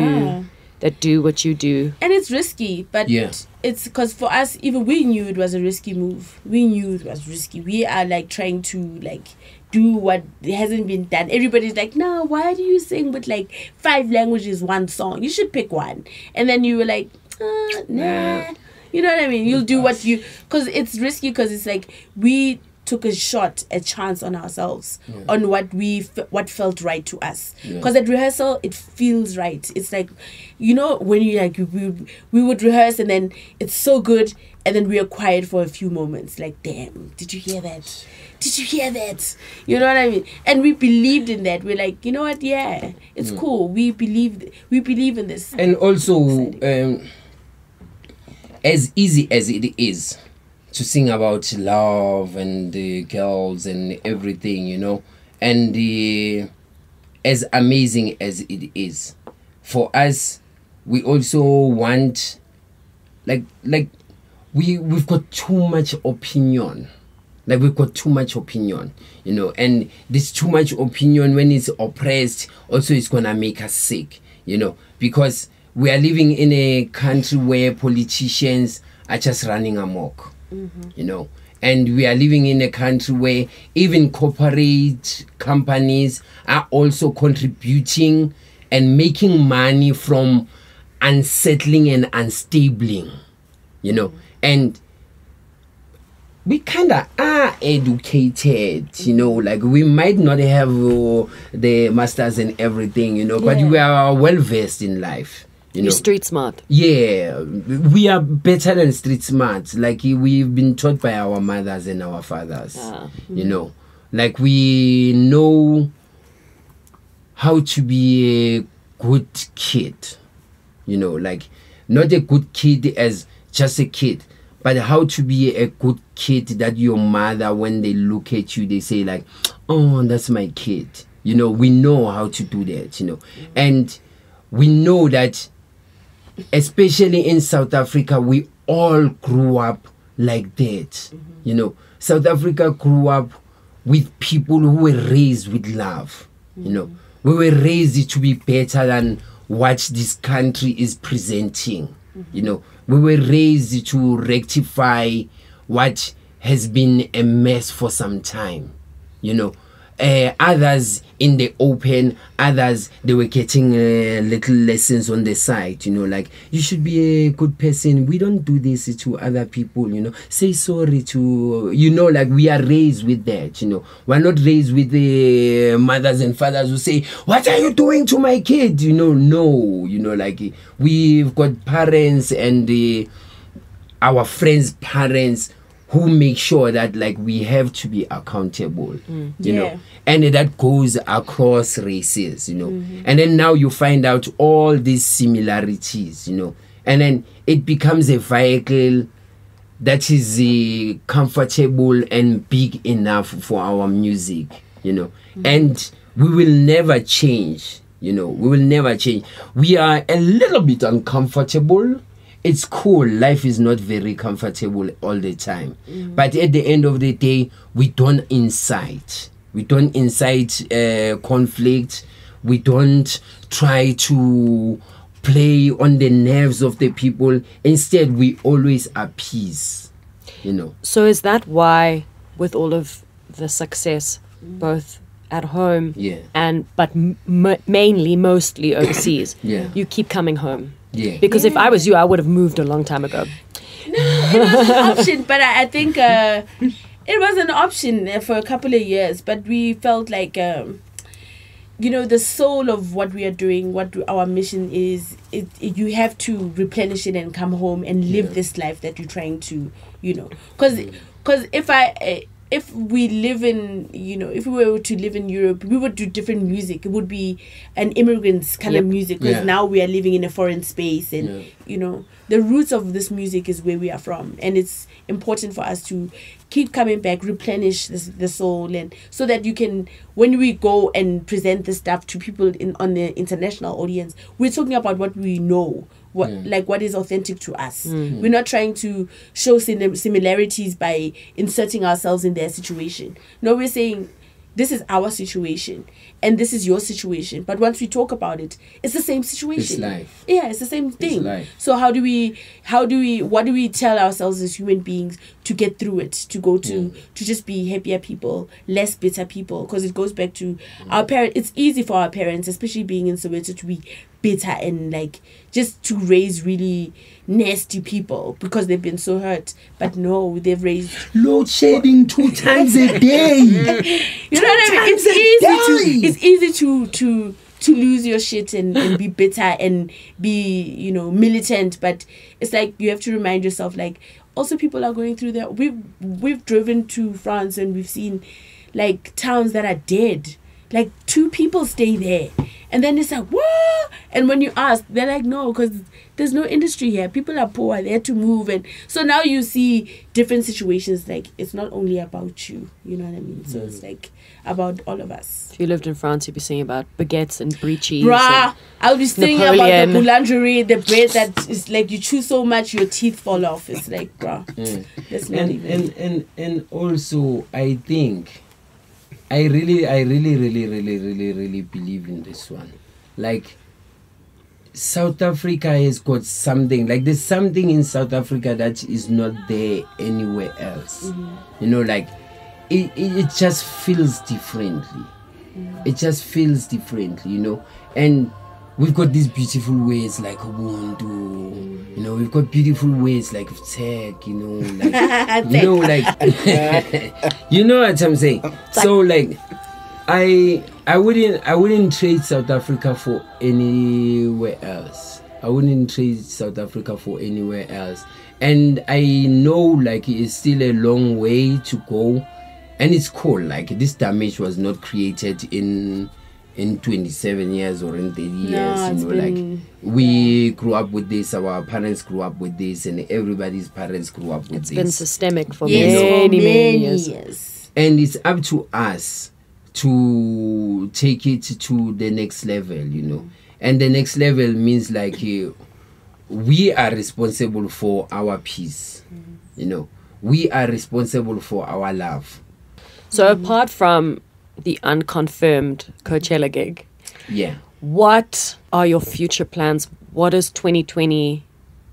Speaker 1: do what you do.
Speaker 3: And it's risky, but it's because for us, even we knew it was a risky move. We knew it was risky. We are like trying to like do what hasn't been done. Everybody's like, no, why do you sing with like 5 languages, one song? You should pick one. And then you were like, nah. You know what I mean? You'll do what you... Because it's risky, because it's like we took a chance on ourselves, on what felt right to us. Because at rehearsal, it feels right. It's like, you know, when you like, we would rehearse and then it's so good and then we are quiet for a few moments. Like, damn, did you hear that? Did you hear that? You know what I mean? And we believed in that. We're like, you know what? Yeah, it's cool. We believe in this.
Speaker 2: And also... as easy as it is to sing about love and the girls and everything, you know, and as amazing as it is, for us, we also want, we've got too much opinion. Like we've got too much opinion, you know, and this too much opinion, when it's oppressed, also it's gonna make us sick, you know, because we are living in a country where politicians are just running amok, you know. And we are living in a country where even corporate companies are also contributing and making money from unsettling and unstabling, you know. And we kind of are educated, you know, like we might not have the masters and everything, you know, but we are well versed in life. You're
Speaker 1: street smart.
Speaker 2: Yeah, we are better than street smart. Like we've been taught by our mothers and our fathers, you know, like we know how to be a good kid, you know, like not a good kid as just a kid. But how to be a good kid that your mother, when they look at you, they say like, oh, that's my kid. You know, we know how to do that, you know. And we know that, especially in South Africa, we all grew up like that. You know, South Africa grew up with people who were raised with love. You know, we were raised to be better than what this country is presenting. You know, we were raised to rectify what has been a mess for some time. You know, others in the open, others they were getting little lessons on the side. You know, like, you should be a good person. We don't do this to other people. You know, say sorry to, you know, like, we are raised with that. You know, we're not raised with the mothers and fathers who say, what are you doing to my kid? You know, no, you know, like, we've got parents and our friends' parents who make sure that, like, we have to be accountable, you know, and that goes across races, you know, and then now you find out all these similarities, you know, and then it becomes a vehicle that is comfortable and big enough for our music, you know, and we will never change, you know, we will never change. We are a little bit uncomfortable. It's cool. Life is not very comfortable all the time. But at the end of the day, we don't incite. We don't incite conflict. We don't try to play on the nerves of the people. Instead, we always appease, you know.
Speaker 1: So is that why, with all of the success, both at home but mainly, mostly overseas, you keep coming home?
Speaker 2: Yeah.
Speaker 1: Because if I was you, I would have moved a long time ago.
Speaker 3: No, it was an option, but I think it was an option for a couple of years. But we felt like, you know, the soul of what we are doing, what our mission is, you have to replenish it and come home and live this life that you're trying to, you know. Because if we live in, you know, if we were to live in Europe, we would do different music. It would be an immigrant's kind of music, because now we are living in a foreign space, and you know, the roots of this music is where we are from, and it's important for us to keep coming back, replenish the soul, and so that you can, when we go and present this stuff to people on the international audience, we're talking about what we know. What is authentic to us. We're not trying to show similarities by inserting ourselves in their situation. No, we're saying this is our situation and this is your situation. But once we talk about it, it's the same situation.
Speaker 2: It's life.
Speaker 3: Yeah, it's the same thing. So what do we tell ourselves as human beings to get through it, to go to just be happier people, less bitter people? Because it goes back to our parents. It's easy for our parents, especially being in Soweto, to be bitter and like just to raise really nasty people because they've been so hurt. But no, they've raised
Speaker 2: load shedding 2 times a day.
Speaker 3: You know what I mean? It's easy to lose your shit and be bitter and be, you know, militant. But it's like you have to remind yourself, like, also people are going through that. We've driven to France and we've seen like towns that are dead. Like 2 people stay there. And then it's like, what? And when you ask, they're like, no, because there's no industry here. People are poor. They had to move. And so now you see different situations. Like, it's not only about you. You know what I mean? So it's like about all of us.
Speaker 1: If you lived in France, you'd be singing about baguettes and brie cheese.
Speaker 3: Bruh, I'll be singing about the boulangerie, the bread that is like you chew so much your teeth fall off. It's like, bruh, that's not even.
Speaker 2: And also, I think, I really believe in this one. Like, South Africa has got something. Like, there's something in South Africa that is not there anywhere else. You know, like, it just feels differently. It just feels differently, you know. And we've got these beautiful ways like Ubuntu, you know, we've got beautiful ways like tech, you know, like, you know, like, you know what I'm saying? So, like, I wouldn't trade South Africa for anywhere else. I wouldn't trade South Africa for anywhere else. And I know, like, it's still a long way to go. And it's cool, like, this damage was not created in in 27 years or in 30 years.
Speaker 3: it's
Speaker 2: You know,
Speaker 3: been-
Speaker 2: like we grew up with this, our parents grew up with this, and everybody's parents grew up with
Speaker 1: It's
Speaker 2: this.
Speaker 1: been systemic for
Speaker 3: Yes, for
Speaker 1: many years.
Speaker 3: years.
Speaker 2: And it's up to us to take it to the next level, you know. And the next level means like we are responsible for our peace, you know. We are responsible for our love.
Speaker 1: So apart from the unconfirmed Coachella gig,
Speaker 2: Yeah.
Speaker 1: what are your future plans? What does 2020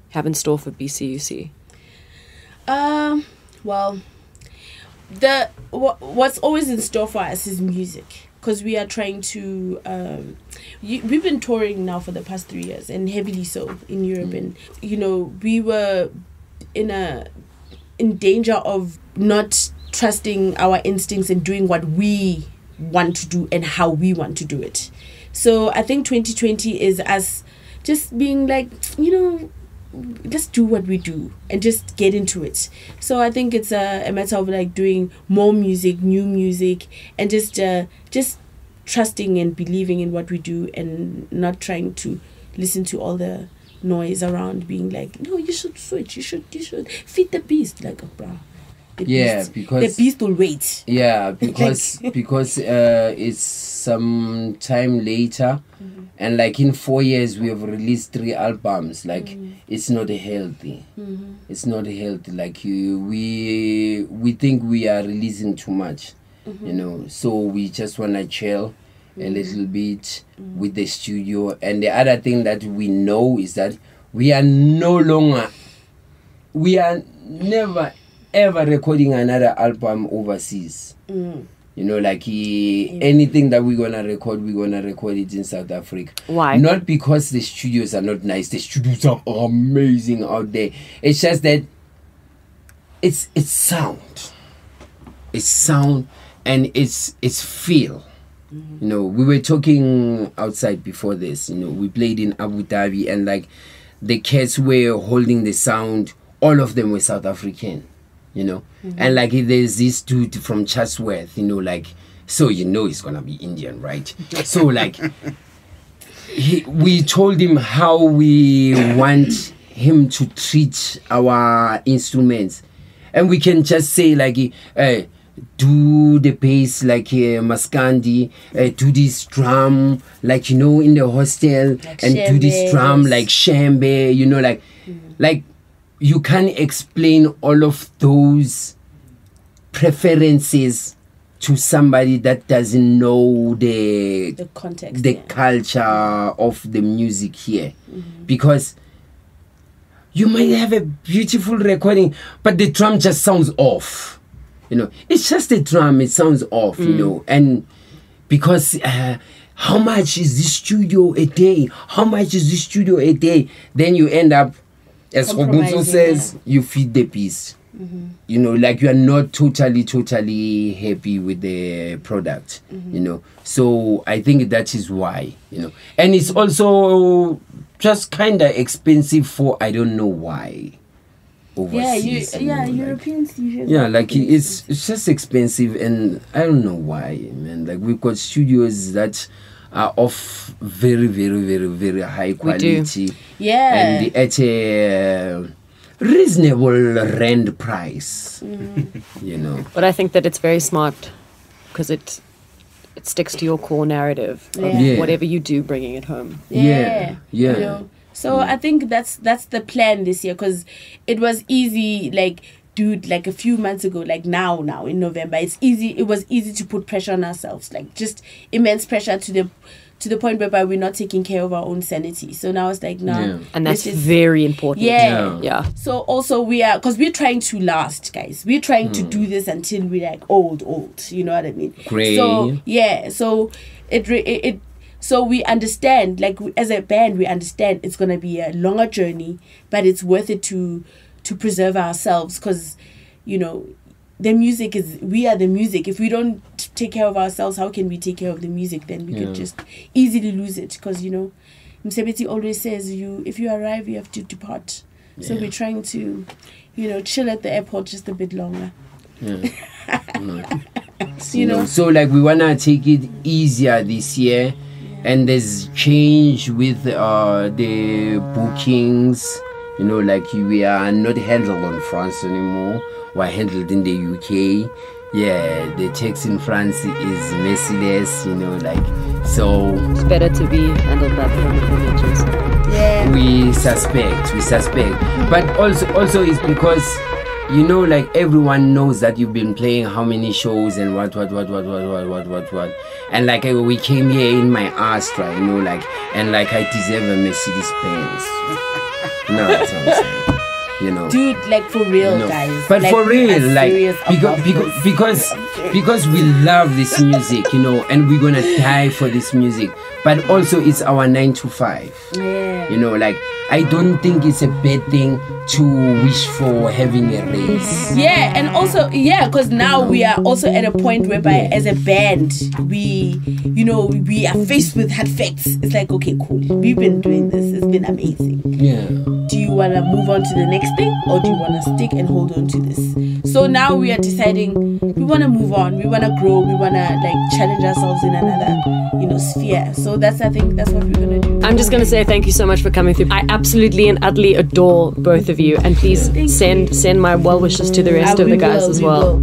Speaker 1: have in store for BCUC?
Speaker 3: Well, what's always in store for us is music, because we are trying to we've been touring now for the past 3 years, and heavily so in Europe, and you know, we were in danger of not trusting our instincts and doing what we want to do and how we want to do it. So I think 2020 is us just being like, you know, let's do what we do and just get into it. So I think it's a matter of like doing more music, new music, and just trusting and believing in what we do, and not trying to listen to all the noise around being like, no, you should switch, you should feed the beast, like, bruh.
Speaker 2: Because
Speaker 3: the beast will wait.
Speaker 2: Yeah, because it's some time later, and like in 4 years we have released 3 albums. Like it's not healthy. It's not healthy. Like we think we are releasing too much, you know. So we just wanna chill a little bit with the studio. And the other thing that we know is that we are never ever recording another album overseas. You know, like anything that we're gonna record it in South Africa.
Speaker 1: Why?
Speaker 2: Not because the studios are not nice. The studios are amazing out there. It's just that it's sound. It's sound and it's feel. You know, we were talking outside before this. You know, we played in Abu Dhabi, and like the cats were holding the sound. All of them were South African. You know, and like there's this dude from Chatsworth, you know, like, so you know he's gonna be Indian, right? So like we told him how we want him to treat our instruments, and we can just say like, do the bass like Maskandi, do this drum like, you know, in the hostel,
Speaker 3: like
Speaker 2: and do this drum
Speaker 3: shembes.
Speaker 2: like shembe, you know, like you can't explain all of those preferences to somebody that doesn't know the
Speaker 3: context,
Speaker 2: the culture of the music here. Because you might have a beautiful recording, but the drum just sounds off. You know, it's just a drum, it sounds off, you know. And because how much is this studio a day? How much is this studio a day? Then you end up, as Robuzo says, you feed the beast. You know, like you are not totally happy with the product, you know. So I think that is why, you know. And it's also just kind of expensive for I don't know why. Overseas,
Speaker 3: Europeans usually.
Speaker 2: Yeah, like it's just expensive, and I don't know why, man. Like we've got studios that are of very high quality.
Speaker 3: Yeah.
Speaker 2: And at a reasonable rent price. You know.
Speaker 1: But I think that it's very smart because it sticks to your core narrative of
Speaker 2: Yeah.
Speaker 1: whatever you do, bringing it home.
Speaker 2: Yeah.
Speaker 3: You know? So I think that's the plan this year, because it was easy, like, dude, like a few months ago, like now in November, it was easy to put pressure on ourselves, like just immense pressure to the point whereby we're not taking care of our own sanity. So now it's like, no.
Speaker 2: Yeah.
Speaker 1: And that's very important.
Speaker 3: Yeah. So also because we're trying to last, guys. We're trying to do this until we're like old, you know what I mean?
Speaker 2: Great.
Speaker 3: So yeah, so so we understand, like as a band, we understand it's gonna be a longer journey, but it's worth it to preserve ourselves, because, you know, we are the music. If we don't take care of ourselves, how can we take care of the music? Then we could just easily lose it, because, you know, Msebeti always says, if you arrive, you have to depart. So we're trying to, you know, chill at the airport just a bit longer. You know?
Speaker 2: So like we wanna take it easier this year, and there's change with the bookings. You know, like we are not handled in France anymore. We're handled in the UK. Yeah, the Texx in France is merciless. You know, like so.
Speaker 1: It's better to be handled by the images.
Speaker 3: Yeah.
Speaker 2: We suspect, but also it's because, you know, like everyone knows that you've been playing how many shows and what, and like we came here in my Astra, you know, like, and like I deserve a Mercedes Benz. No, that's what I'm saying. You know,
Speaker 3: dude, like for real,
Speaker 2: you know,
Speaker 3: guys.
Speaker 2: but
Speaker 3: like,
Speaker 2: for real, like
Speaker 3: because
Speaker 2: because we love this music, you know, and we're gonna die for this music. But also, it's our 9 to 5.
Speaker 3: Yeah.
Speaker 2: You know, like I don't think it's a bad thing to wish for having a race.
Speaker 3: Yeah, and also because now we are also at a point whereby as a band we are faced with hard facts. It's like, okay, cool, we've been doing this, it's been amazing.
Speaker 2: Yeah.
Speaker 3: Do you want to move on to the next thing, or do you want to stick and hold on to this? So now we are deciding we want to move on, we want to grow, we want to like challenge ourselves in another, you know, sphere. So I think that's what we're gonna do.
Speaker 1: I'm just gonna say thank you so much for coming through. I absolutely and utterly adore both of you, and please send my well wishes to the rest of the guys as well.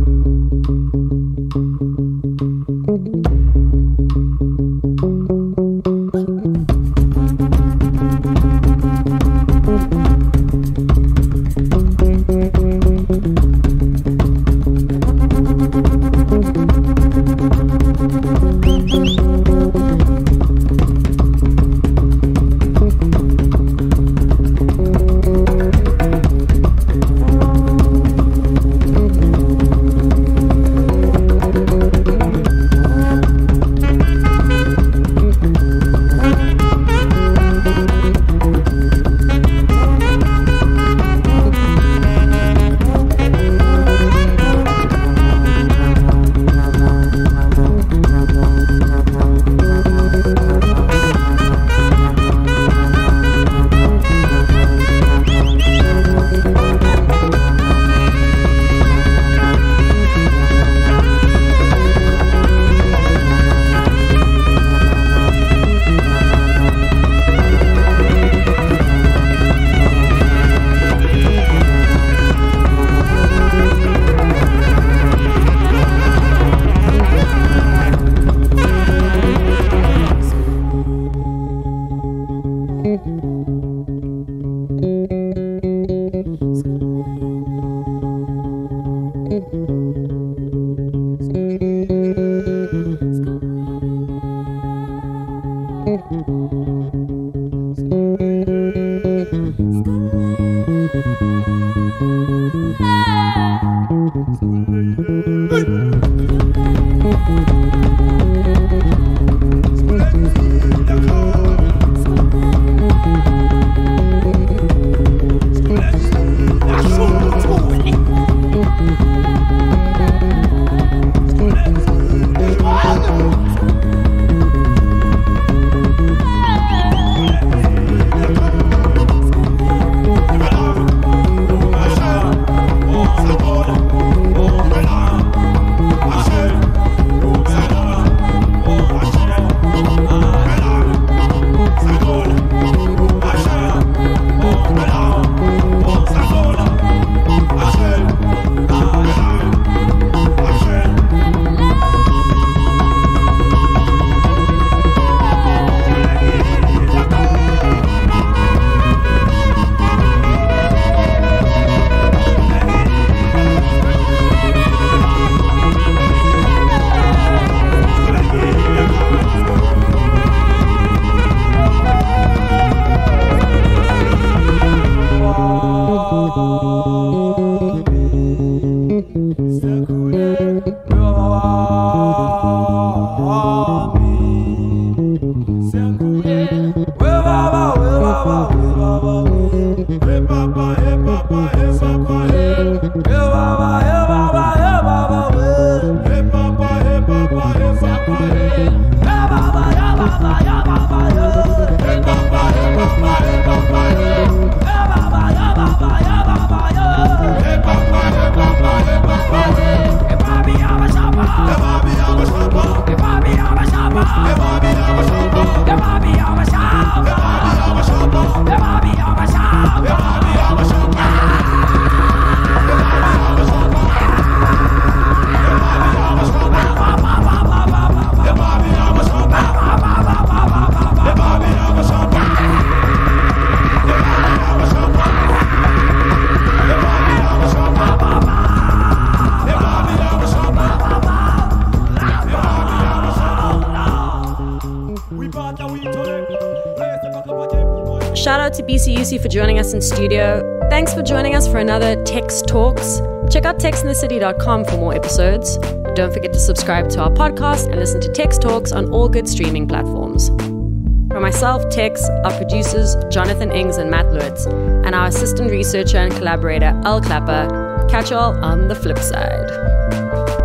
Speaker 1: Shout out to BCUC for joining us in studio. Thanks for joining us for another Texx Talks. Check out texxinthecity.com for more episodes. Don't forget to subscribe to our podcast and listen to Texx Talks on all good streaming platforms. For myself, Texx, our producers, Jonathan Ings and Matt Lutz, and our assistant researcher and collaborator, Al Clapper, catch y'all on the flip side.